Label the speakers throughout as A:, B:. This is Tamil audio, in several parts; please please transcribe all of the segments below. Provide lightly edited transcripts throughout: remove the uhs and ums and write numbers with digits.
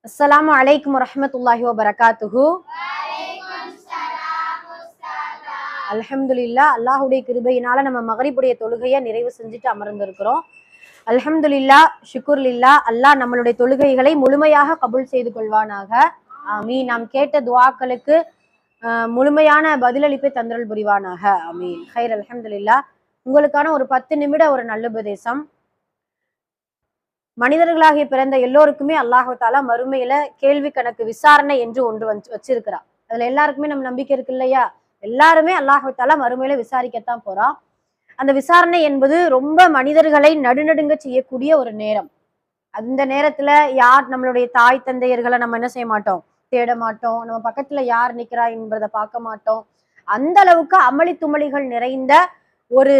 A: அஸ்ஸலாமு அலைக்கும் வரஹ்மத்துல்லாஹி வபரகாத்துஹு. அல்ஹம்துலில்லாஹ், அல்லாஹுடைய கிருபையினால நம்ம மகரிபுடைய தொழுகையை நிறைவு செஞ்சுட்டு அமர்ந்திருக்கிறோம். அல்ஹம்துலில்லாஹ், ஷுக்குர்லில்லாஹ். அல்லாஹ் நம்மளுடைய தொழுகைகளை முழுமையாக கபூல் செய்து கொள்வானாக. ஆமீன். நாம் கேட்ட துஆக்களுக்கு முழுமையான பதிலளிப்பை தந்தருள் புரிவானாக. ஆமீன். ஹைர். அல்ஹம்துலில்லாஹ். உங்களுக்கான ஒரு 10 நிமிட ஒரு நல்லுபதேசம். மனிதர்களாகிய பிறந்த எல்லோருக்குமே அல்லாஹு தாலா மறுமையில கேள்வி கணக்கு விசாரணை என்று ஒன்று வச்சிருக்கிறான். அதுல எல்லாருக்குமே நம்ம நம்பிக்கை இருக்கு இல்லையா? எல்லாருமே அல்லாஹு தாலா மறுமையில விசாரிக்கத்தான் போறான். அந்த விசாரணை என்பது ரொம்ப மனிதர்களை நடுநடுங்க செய்யக்கூடிய ஒரு நேரம். அந்த நேரத்துல யார் நம்மளுடைய தாய் தந்தையர்களை நம்ம என்ன செய்ய மாட்டோம், தேட மாட்டோம். நம்ம பக்கத்துல யார் நிக்கிறா என்பதை பார்க்க மாட்டோம். அந்த அளவுக்கு அமளி துமளிகள் நிறைந்த ஒரு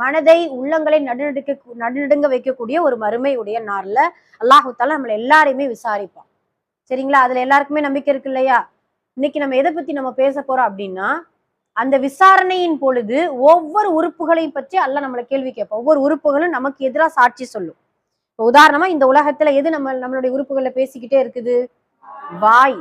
A: மனதை உள்ளங்களை நடுநடுங்க வைக்கக்கூடிய ஒரு மறுமையுடைய நாள்ல அல்லாஹு தாலா நம்மள எல்லாரையுமே விசாரிப்பான். சரிங்களா? அதுல எல்லாருக்குமே நம்பிக்கை இருக்கு இல்லையா? இன்னைக்கு நம்ம எதை பத்தி நம்ம பேச போறோம் அப்படின்னா, அந்த விசாரணையின் பொழுது ஒவ்வொரு உறுப்புகளையும் பற்றி அல்லாஹ் நம்மளை கேள்வி கேட்போம். ஒவ்வொரு உறுப்புகளும் நமக்கு எதிராக சாட்சி சொல்லும். உதாரணமா இந்த உலகத்துல எது நம்மளுடைய உறுப்புகள்ல பேசிக்கிட்டே இருக்குது? வாய்.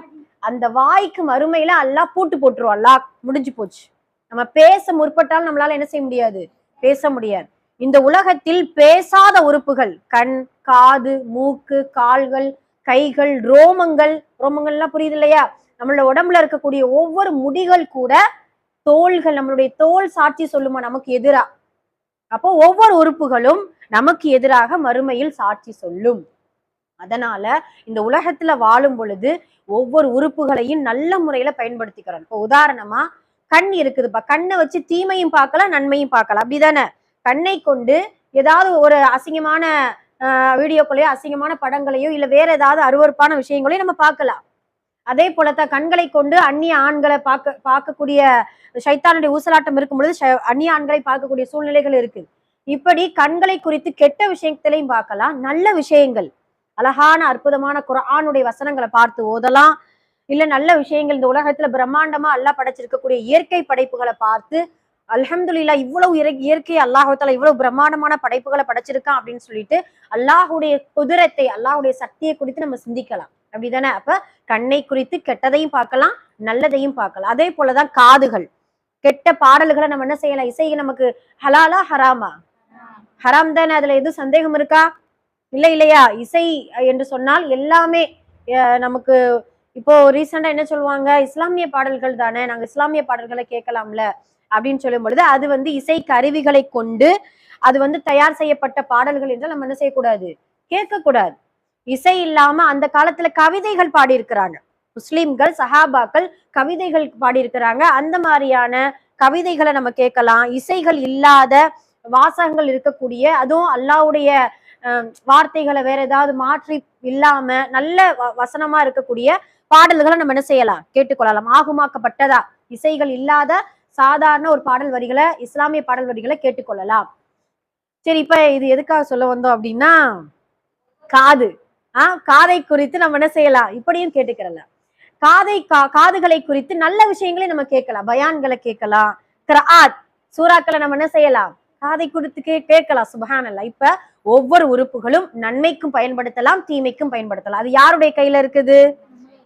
A: அந்த வாய்க்கு மறுமையில அல்லாஹ் பூட்டு போட்டுருவோம். அல்லாஹ் முடிஞ்சு போச்சு. நம்ம பேச முற்பட்டாலும் நம்மளால என்ன செய்ய முடியாது? பேச முடியாது. இந்த உலகத்தில் பேசாத உறுப்புகள் கண், காது, மூக்கு, கால்கள், கைகள், ரோமங்கள்லாம் புரியுது இல்லையா? நம்மளோட உடம்புல இருக்கக்கூடிய ஒவ்வொரு முடிகள் கூட தோள்கள், நம்மளுடைய தோல் சாட்சி சொல்லுமா நமக்கு எதிரா. அப்போ ஒவ்வொரு உறுப்புகளும் நமக்கு எதிராக மறுமையில் சாட்சி சொல்லும். அதனால இந்த உலகத்துல வாழும் பொழுது ஒவ்வொரு உறுப்புகளையும் நல்ல முறையில பயன்படுத்திக்கிறோம். இப்போ உதாரணமா கண் இருக்குதுப்பா. கண்ணை வச்சு தீமையும் பார்க்கலாம், நன்மையும் பார்க்கலாம். அப்படிதானே? கண்ணை கொண்டு ஏதாவது ஒரு அசிங்கமான வீடியோக்களையோ, அசிங்கமான படங்களையோ, இல்ல வேற ஏதாவது அருவருப்பான விஷயங்களையும் நம்ம பார்க்கலாம். அதே போலத்தான் கண்களை கொண்டு அந்நிய ஆண்களை பார்க்கக்கூடிய சைத்தானுடைய ஊசலாட்டம் இருக்கும் பொழுது அந்நிய ஆண்களை பார்க்கக்கூடிய சூழ்நிலைகள் இருக்கு. இப்படி கண்களை குறித்து கெட்ட விஷயத்திலையும் பார்க்கலாம், நல்ல விஷயங்கள், அழகான அற்புதமான குர்ஆனுடைய வசனங்களை பார்த்து ஓதலாம். இல்ல நல்ல விஷயங்கள், இந்த உலகத்துல பிரம்மாண்டமா அல்லாஹ் படைச்சிருக்கக்கூடிய இயற்கை படைப்புகளை பார்த்து அல்ஹம்துலில்லாஹ், இவ்வளவு இயற்கை அல்லாஹால இவ்வளவு பிரம்மாண்டமான படைப்புகளை படைச்சிருக்கான் அப்படின்னு சொல்லிட்டு அல்லாஹுடைய குதிரத்தை, அல்லாஹுடைய சக்தியை குறித்து நம்ம சிந்திக்கலாம். அப்படிதானே? அப்ப கண்ணை குறித்து கெட்டதையும் பார்க்கலாம், நல்லதையும் பார்க்கலாம். அதே போலதான் காதுகள். கெட்ட பாடல்களை நம்ம என்ன செய்யலாம்? இசை நமக்கு ஹலாலா ஹராமா? ஹராம் தானே. அதுல எதுவும் சந்தேகம் இருக்கா? இல்லையா? இசை என்று சொன்னால் எல்லாமே நமக்கு இப்போ ரீசெண்டா என்ன சொல்லுவாங்க, இஸ்லாமிய பாடல்கள் தானே, நாங்க இஸ்லாமிய பாடல்களை கேட்கலாம்ல அப்படின்னு சொல்லும் பொழுது அது இசை கருவிகளை கொண்டு அது தயார் செய்யப்பட்ட பாடல்கள் என்றால் நம்ம என்ன செய்யக்கூடாது? கேட்கக்கூடாது. இசை இல்லாம அந்த காலத்துல கவிதைகள் பாடியிருக்கிறாங்க. முஸ்லிம்கள், சஹாபாக்கள் கவிதைகள் பாடியிருக்கிறாங்க. அந்த மாதிரியான கவிதைகளை நம்ம கேட்கலாம். இசைகள் இல்லாத வாசகங்கள் இருக்கக்கூடிய, அதுவும் அல்லாஹ்வுடைய வார்த்தைகளை வேற ஏதாவது மாற்றி இல்லாம நல்ல வசனமா இருக்கக்கூடிய பாடல்களை நம்ம என்ன செய்யலாம்? கேட்டுக்கொள்ளலாம். ஆகுமாக்கப்பட்டதா இசைகள் இல்லாத சாதாரண ஒரு பாடல் வரிகளை, இஸ்லாமிய பாடல் வரிகளை கேட்டுக்கொள்ளலாம். சரி, இப்ப இது எதுக்காக சொல்ல வந்தோம் அப்படின்னா, காது. காதை குறித்து நம்ம என்ன செய்யலாம்? இப்படியும் கேட்டுக்கிறலாம். காதுகளை குறித்து நல்ல விஷயங்களை நம்ம கேட்கலாம், பயான்களை கேட்கலாம், கிராத் சூறாக்களை நம்ம என்ன செய்யலாம்? காதை குறித்து கேட்கலாம். சுப்ஹானல்லாஹ். இப்ப ஒவ்வொரு உறுப்புகளும் நன்மைக்கும் பயன்படுத்தலாம், தீமைக்கும் பயன்படுத்தலாம். அது யாருடைய கையில இருக்குது?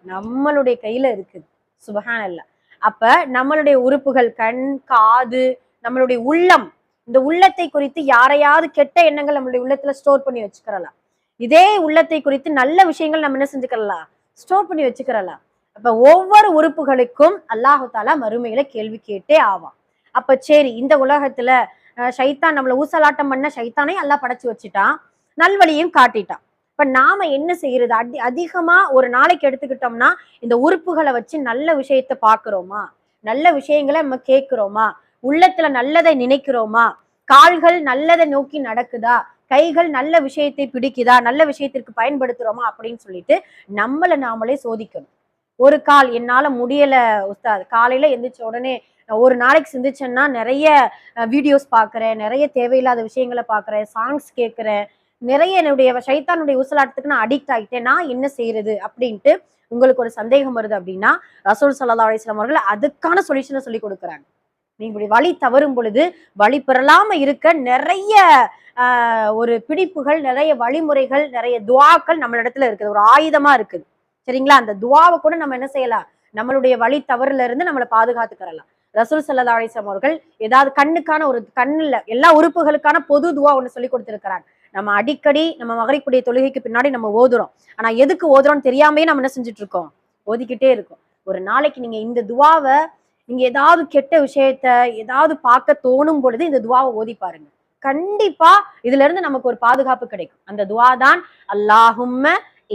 A: நம்மளுடைய கையில இருக்குது. சுப்ஹானல்லாஹ். அப்ப நம்மளுடைய உறுப்புகள் கண், காது, நம்மளுடைய உள்ளம், இந்த உள்ளத்தை குறித்து யாரையாவது கெட்ட எண்ணங்கள் நம்மளுடைய உள்ளத்துல ஸ்டோர் பண்ணி வச்சுக்கிறலாம். இதே உள்ளத்தை குறித்து நல்ல விஷயங்கள் நம்ம என்ன செஞ்சுக்கலாம்? ஸ்டோர் பண்ணி வச்சுக்கிறலாம். அப்ப ஒவ்வொரு உறுப்புகளுக்கும் அல்லாஹு தாலா மறுமையில கேள்வி கேட்டே ஆவான். அப்ப சரி, இந்த உலகத்துல ஷைத்தான் நம்மள ஊசலாட்டம் பண்ண ஷைத்தானை அல்லாஹ் படைச்சு வச்சுட்டான், நல்வழியும் காட்டிட்டான். இப்ப நாம என்ன செய்யறது? அதிகமா ஒரு நாளைக்கு எடுத்துக்கிட்டோம்னா இந்த உறுப்புகளை வச்சு நல்ல விஷயத்த பாக்குறோமா? நல்ல விஷயங்களை நம்ம கேட்கிறோமா? உள்ளத்துல நல்லதை நினைக்கிறோமா? கால்கள் நல்லதை நோக்கி நடக்குதா? கைகள் நல்ல விஷயத்தை பிடிக்குதா? நல்ல விஷயத்திற்கு பயன்படுத்துறோமா? அப்படின்னு சொல்லிட்டு நம்மளை நாமளே சோதிக்கணும். ஒரு கால் என்னால முடியல உஸ்தாத், காலையில எந்திரிச்ச உடனே ஒரு நாளைக்கு சிந்திச்சேன்னா நிறைய வீடியோஸ் பாக்குறேன், நிறைய தேவையில்லாத விஷயங்களை பாக்குறேன், சாங்ஸ் கேட்கிறேன், நிறைய என்னுடைய ஷைத்தானுடைய ஊசலாட்டத்துக்கு நான் அடிக்ட் ஆகிட்டேன், நான் என்ன செய்யறது அப்படின்ட்டு உங்களுக்கு ஒரு சந்தேகம் வருது அப்படின்னா, ரசூல் ஸல்லல்லாஹு அலைஹி வஸல்லம் அவர்கள் அதுக்கான சொல்யூஷனை சொல்லி கொடுக்குறாங்க. நீங்க இப்படி வழி தவறும் பொழுது வழி பெறலாம இருக்க நிறைய ஒரு பிடிப்புகள், நிறைய வழிமுறைகள், நிறைய துவாக்கள் நம்மளிடத்துல இருக்குது, ஒரு ஆயுதமா இருக்குது. சரிங்களா? அந்த துவாவை கூட நம்ம என்ன செய்யலாம், நம்மளுடைய வழி தவறுல இருந்து நம்மளை பாதுகாத்துக்கிறலாம். ரசூல் ஸல்லல்லாஹு அலைஹி வஸல்லம் அவர்கள் ஏதாவது கண்ணுக்கான ஒரு கண்ணுல எல்லா உறுப்புகளுக்கான பொது துவா ஒண்ணு சொல்லி கொடுத்திருக்கிறாங்க. நம்ம அடிக்கடி நம்ம மகரிப்புடைய தொழுகைக்கு பின்னாடி நம்ம ஓதுறோம். ஆனா எதுக்கு ஓதுறோம்னு தெரியாமயே நம்ம என்ன செஞ்சுட்டு இருக்கோம், ஓதிக்கிட்டே இருக்கோம். ஒரு நாளைக்கு நீங்க இந்த துவாவை, நீங்க ஏதாவது கெட்ட விஷயத்த ஏதாவது பார்க்க தோணும் பொழுது இந்த துவாவை ஓதி பாருங்க. கண்டிப்பா இதுல இருந்து நமக்கு ஒரு பாதுகாப்பு கிடைக்கும். அந்த துவா தான் அல்லாஹும்ம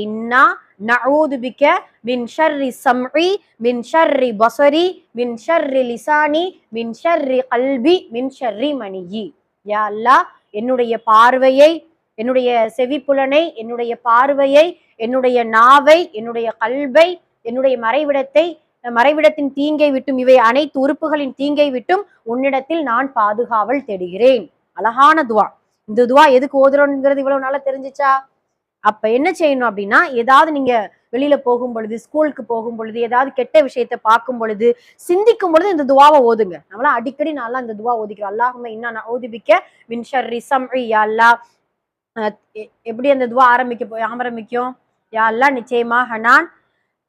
A: இன்னா நஊது பிக்க மின் ஷர்ரி சம்இ மின் ஷர்ரி பஸரி மின் ஷர்ரி லிசானி மின் ஷர்ரி கல்பி மின் ஷர்ரி மனியி. யா அல்லாஹ், என்னுடைய பார்வையை, என்னுடைய செவிப்புலனை, என்னுடைய பார்வையை, என்னுடைய நாவை, என்னுடைய கல்பை, என்னுடைய மறைவிடத்தை, மறைவிடத்தின் தீங்கை விட்டும், இவை அனைத்து உறுப்புகளின் தீங்கை விட்டும் உன்னிடத்தில் நான் பாதுகாவல் தேடுகிறேன். அழகான துவா. இந்த துவா எதுக்கு ஓதுறோங்கிறது இவ்வளவு நாளா தெரிஞ்சுச்சா? அப்ப என்ன செய்யணும் அப்படின்னா, ஏதாவது நீங்க வெளியில போகும் பொழுது, ஸ்கூலுக்கு போகும் பொழுது, ஏதாவது கெட்ட விஷயத்த பார்க்கும் பொழுது, சிந்திக்கும் பொழுது இந்த துவாவை ஓதுங்க. நம்மளாம் அடிக்கடி நான்லாம் இந்த துவா ஓதிக்கிறோம். அல்லாஹும்ம இன்னா நஊது பிக்க மின் ஷர்ரி சம்இ. யா அல்லாஹ், எப்படி அந்த துவா ஆரம்பிக்கும்? யா அல்லாஹ், நிச்சயமாக நான்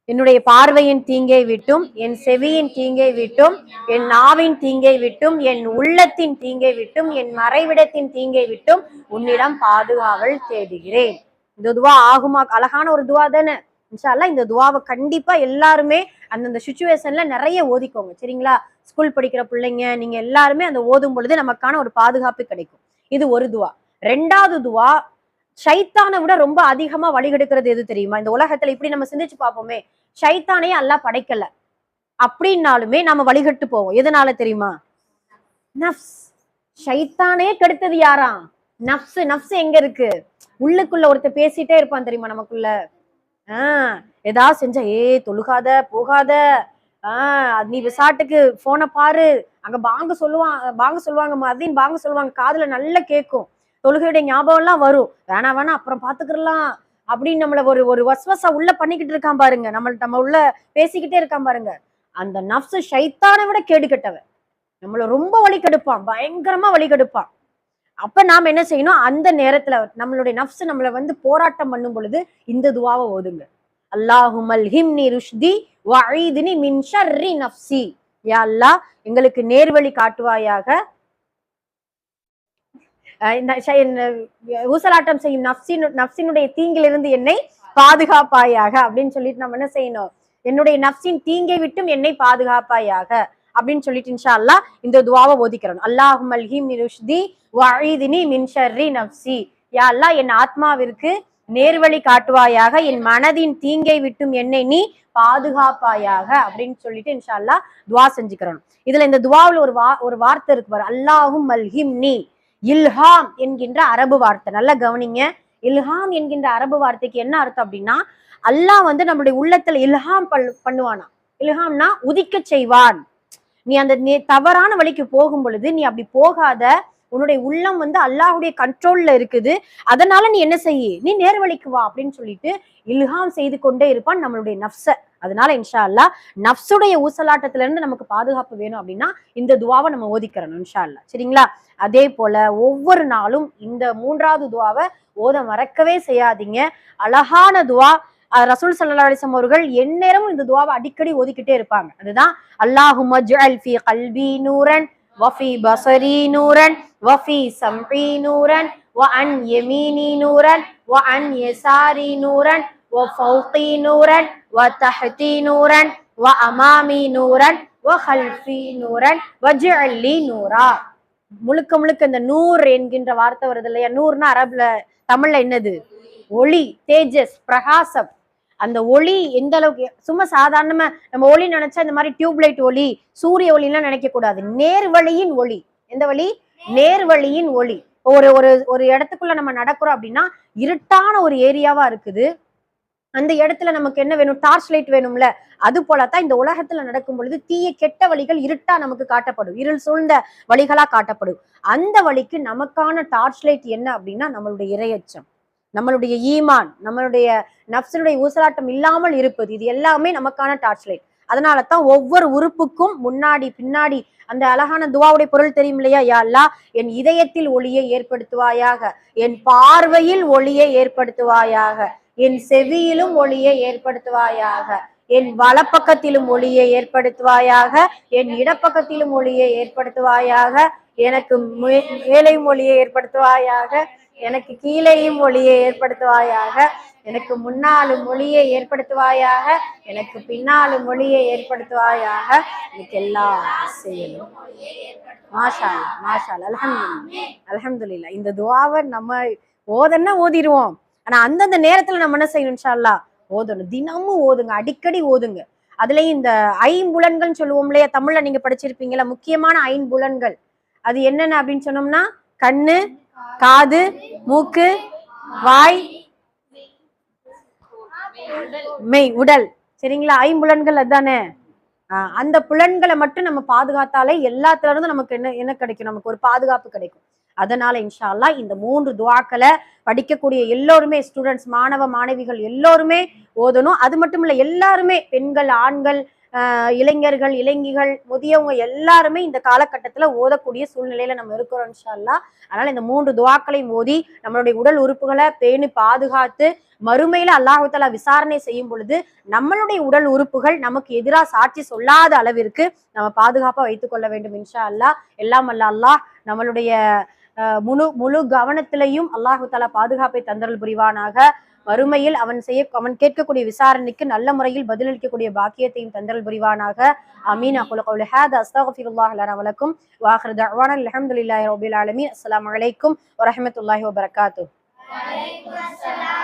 A: என்னுடைய பார்வையின் தீங்கை விட்டும், என் செவியின் தீங்கை விட்டும், என் நாவின் தீங்கை விட்டும், என் உள்ளத்தின் தீங்கை விட்டும், என் மறைவிடத்தின் தீங்கை விட்டும் உன்னிடம் பாதுகாவல் தேடுகிறேன். இந்த துவா ஆகுமா? அழகான ஒரு துவா தானே? இன்ஷா அல்லாஹ் இந்த துவாவை கண்டிப்பா எல்லாருமே அந்தந்த சிச்சுவேஷன்ல நிறைய ஓதிக்கோங்க. சரிங்களா? ஸ்கூல் படிக்கிற பிள்ளைங்க நீங்க எல்லாருமே அந்த ஓதும் பொழுது நமக்கான ஒரு பாதுகாப்பு கிடைக்கும். இது ஒரு துவா. ரெண்டாவது துவா, ஷைத்தானை விட ரொம்ப அதிகமா வழிகெடுக்கிறது எது தெரியுமா? இந்த உலகத்துல இப்படி நம்ம சிந்திச்சு பார்ப்போமே, ஷைத்தானே அல்லாஹ் படைக்கல அப்படின்னாலுமே நம்ம வழிகட்டு போவோம். எதனால தெரியுமா? நஃப்ஸ். ஷைத்தானே கெடுத்தது யாராம்? நஃப்ஸ். நஃப்ஸ் எங்க இருக்கு? உள்ளுக்குள்ள ஒருத்தர் பேசிட்டே இருப்பான் தெரியுமா நமக்குள்ள. ஏதாவது செஞ்சா, தொழுகாத, போகாத, நீ விசாட்டுக்கு போனை பாரு, அங்க பாங்க சொல்லுவாங்க மதியம் பாங்க சொல்லுவாங்க, காதுல நல்லா கேட்கும், தொழுகையுடைய ஞாபகம் எல்லாம் வரும். வேணா வேணா அப்புறம் பாத்துக்கலாம் அப்படின்னு நம்மள ஒரு ஒரு வஸ்வசா உள்ள பண்ணிக்கிட்டு இருக்கான் பாருங்க, நம்ம உள்ள பேசிக்கிட்டே இருக்கான் பாருங்க. அந்த நஃப்ஸ் ஷைத்தானை விட கேடு கெட்டவன். நம்மள ரொம்ப வழி கெடுப்பான், பயங்கரமா வழி கெடுப்பான். அப்ப நாம என்ன செய்யணும், அந்த நேரத்துல நம்மளுடைய நஃப்ஸ் நம்மள போராட்டம் பண்ணும் பொழுது இந்த துவாவை ஓதுங்க. அல்லாஹுமல் ஹிம்னி ருஷ்தி வஈதினி மின் ஷர்ரி நஃப்ஸி. யா அல்லாஹ், எங்களுக்கு நேர்வழி காட்டுவாயாக, ஊசலாட்டம் செய்யும் நஃப்ஸினுடைய தீங்கிலிருந்து என்னை பாதுகாப்பாயாக அப்படின்னு சொல்லிட்டு நம்ம என்ன செய்யணும், என்னுடைய நஃப்ஸின் தீங்கை விட்டும் என்னை பாதுகாப்பாயாக அப்படின்னு சொல்லிட்டு இன்ஷா அல்லாஹ் இந்த துவாவை ஓதிக்கிறோம். அல்லாஹுமல் ஹிம்னி ருஷ்தி வஈதினி மின் ஷர்ரி நஃப்ஸி. யா அல்லாஹ், என் ஆத்மாவிற்கு நேர்வழி காட்டுவாயாக, என் மனதின் தீங்கை விட்டும் என்னை நீ பாதுகாப்பாயாக அப்படின்னு சொல்லிட்டு இன்ஷா அல்லாஹ் துவா செஞ்சுக்கிறோம். இதுல இந்த துவாவில் ஒரு வார்த்தை இருக்கு பாரு, அல்லாஹும் மல்ஹிம்னி. இல்ஹாம் என்கின்ற அரபு வார்த்தை, நல்லா கவனிங்க. இல்ஹாம் என்கின்ற அரபு வார்த்தைக்கு என்ன அர்த்தம் அப்படின்னா, அல்லாஹ் நம்மளுடைய உள்ளத்துல இல்ஹாம் பண்ணுவானா. இல்ஹாம்னா உதிக்க செய்வான். நீ அந்த தவறான வழிக்கு போகும் பொழுது நீ அப்படி போகாத, உன்னுடைய உள்ளம் அல்லாஹுடைய கண்ட்ரோல்ல இருக்குது, அதனால நீ என்ன செய்ய, நீ நேர்வழிக்கு வா அப்படின்னு சொல்லிட்டு இல்ஹாம் செய்து கொண்டே இருப்பான் நம்மளுடைய நஃப்ஸ. அதனால இன்ஷா அல்லாஹ் நஃப்ஸுடைய ஊசலாட்டத்துல இருந்து நமக்கு பாதுகாப்பு வேணும் அப்படின்னா இந்த துவாவை நம்ம ஓதிக்கிறோம் இன்ஷா அல்லாஹ். சரிங்களா? அதே போல ஒவ்வொரு நாளும் இந்த 3வது துவாவை ஓத மறக்கவே செய்யாதீங்க. அழகான துவா. ரசூல் ஸல்லல்லாஹு அலைஹி வஸல்லம் அவர்கள் எந்நேரமும் இந்த துவாவை அடிக்கடி ஓதிக்கிட்டே இருப்பாங்க. அதுதான் அல்லாஹும்ம ஜஅல் ஃபீ கல்பி நூரன் வஃபி பஸரி நூரன் வஃபி சம்இ நூரன் வஅன் யமீனி நூரன் வஅன் யசாரி நூரன் வஃபௌகி நூரன் வதஹ்தி நூரன் வஅமாமி நூரன் வஹல்ஃபி நூரன் வஜஅல் லி நூரா. முழுக்க முழுக்க இந்த நூர் என்கின்ற வார்த்தை வருது இல்லையா? நூர்னா அரபுல, தமிழ்ல என்னது? ஒளி, தேஜஸ், பிரகாசம். அந்த ஒளி எந்த அளவுக்கு, சும்மா சாதாரணமா நம்ம ஒளி நினைச்சா இந்த மாதிரி டியூப்லைட் ஒளி, சூரிய ஒளி எல்லாம் நினைக்க கூடாது. நேர்வழியின் ஒளி. எந்த வழி? நேர்வழியின் ஒளி. ஒரு ஒரு ஒரு இடத்துக்குள்ள நம்ம நடக்கிறோம் அப்படின்னா, இருட்டான ஒரு ஏரியாவா இருக்குது, அந்த இடத்துல நமக்கு என்ன வேணும்? டார்ச் லைட் வேணும்ல. அது போலத்தான் இந்த உலகத்துல நடக்கும் பொழுது தீய கெட்ட வழிகள் இருட்டா நமக்கு காட்டப்படும், இருள் சூழ்ந்த வழிகளா காட்டப்படும். அந்த வழிக்கு நமக்கான டார்ச் லைட் என்ன அப்படின்னா, நம்மளுடைய இறையச்சம், நம்மளுடைய ஈமான், நம்மளுடைய நஃப்ஸினுடைய ஊசலாட்டம் இல்லாமல் இருப்பது, இது எல்லாமே நமக்கான டார்ச் லைட். அதனாலதான் ஒவ்வொரு உறுப்புக்கும் முன்னாடி பின்னாடி அந்த அழகான துவாவுடைய பொருள் தெரியும் இல்லையா? யா அல்லாஹ் என் இதயத்தில் ஒளியை ஏற்படுத்துவாயாக, என் பார்வையில் ஒளியை ஏற்படுத்துவாயாக, என் செவியிலும் ஒளியை ஏற்படுத்துவாயாக, என் வலப்பக்கத்திலும் ஒளியை ஏற்படுத்துவாயாக, என் இடப்பக்கத்திலும் ஒளியை ஏற்படுத்துவாயாக, எனக்கு மேலையும் ஒளியை ஏற்படுத்துவாயாக, எனக்கு கீழேயும் ஒளியை ஏற்படுத்துவாயாக, எனக்கு முன்னாலும் ஒளியை ஏற்படுத்துவாயாக, எனக்கு பின்னாலும் ஒளியை ஏற்படுத்துவாயாக, எனக்கு எல்லா செயலும். மாஷா மாஷா அல்ஹம்துலில்லாஹ். இந்த துஆவை நம்ம ஓதன்னா ஓதிடுவோம். ஆனா அந்தந்த நேரத்துல நம்ம என்ன செய்யணும்? இன்ஷா அல்லாஹ் ஓதணும். தினமும் ஓதுங்க, அடிக்கடி ஓதுங்க. அதுலயும் இந்த ஐம்புலன்கள் சொல்லுவோம் இல்லையா? தமிழ்ல நீங்க படிச்சிருப்பீங்களா? முக்கியமான ஐம்புலன்கள் அது என்னென்ன அப்படின்னு சொன்னோம்னா, கண்ணு, காது, மூக்கு, வாய், மெய், உடல். சரிங்களா? ஐம்புலன்கள் அதுதானே. அந்த புலன்களை மட்டும் நம்ம பாதுகாத்தாலே எல்லாத்துல இருந்தும் நமக்கு என்ன என்ன கிடைக்கும்? நமக்கு ஒரு பாதுகாப்பு கிடைக்கும். அதனால இன்ஷா அல்லாஹ் இந்த 3 துஆக்களை படிக்கக்கூடிய எல்லோருமே, ஸ்டூடெண்ட்ஸ், மாணவ மாணவிகள் எல்லோருமே ஓதணும். அது மட்டும் இல்ல, எல்லாருமே, பெண்கள், ஆண்கள், இளைஞர்கள், இளைஞிகள், முதியவங்க எல்லாருமே இந்த காலகட்டத்துல ஓதக்கூடிய சூழ்நிலையில நம்ம இருக்கிறோம் இன்ஷா அல்லாஹ். அதனால இந்த 3 துஆக்களையும் ஓதி நம்மளுடைய உடல் உறுப்புகளை பேணி பாதுகாத்து மறுமையில அல்லாஹ் தஆலா விசாரணை செய்யும் பொழுது நம்மளுடைய உடல் உறுப்புகள் நமக்கு எதிராக சாட்சி சொல்லாத அளவிற்கு நம்ம பாதுகாப்பா வைத்துக் கொள்ள வேண்டும் இன்ஷா அல்லாஹ். எல்லாம் அல்ல அல்லாஹ் நம்மளுடைய முழு கவனத்திலையும் அல்லாஹு தஆலா பாதுகாப்பை தந்தரல் புரிவானாக. மறுமையில் அவன் கேட்கக்கூடிய விசாரணைக்கு நல்ல முறையில் பதிலளிக்கக்கூடிய பாக்கியத்தையும் தந்தரல் புரிவானாக. ஆமீன். அகூலு கௌலி ஹாதா அஸ்தக்ஃபிருல்லாஹ் லனா வ லக்கும் வ ஆகிரு தஅவானா அல்ஹம்துலில்லாஹி ரப்பில் ஆலமீன். அஸ்ஸலாமு அலைக்கும் வ ரஹ்மத்துல்லாஹி வ பரகாத்துஹு. வ அலைக்கும் அஸ்ஸலாம்.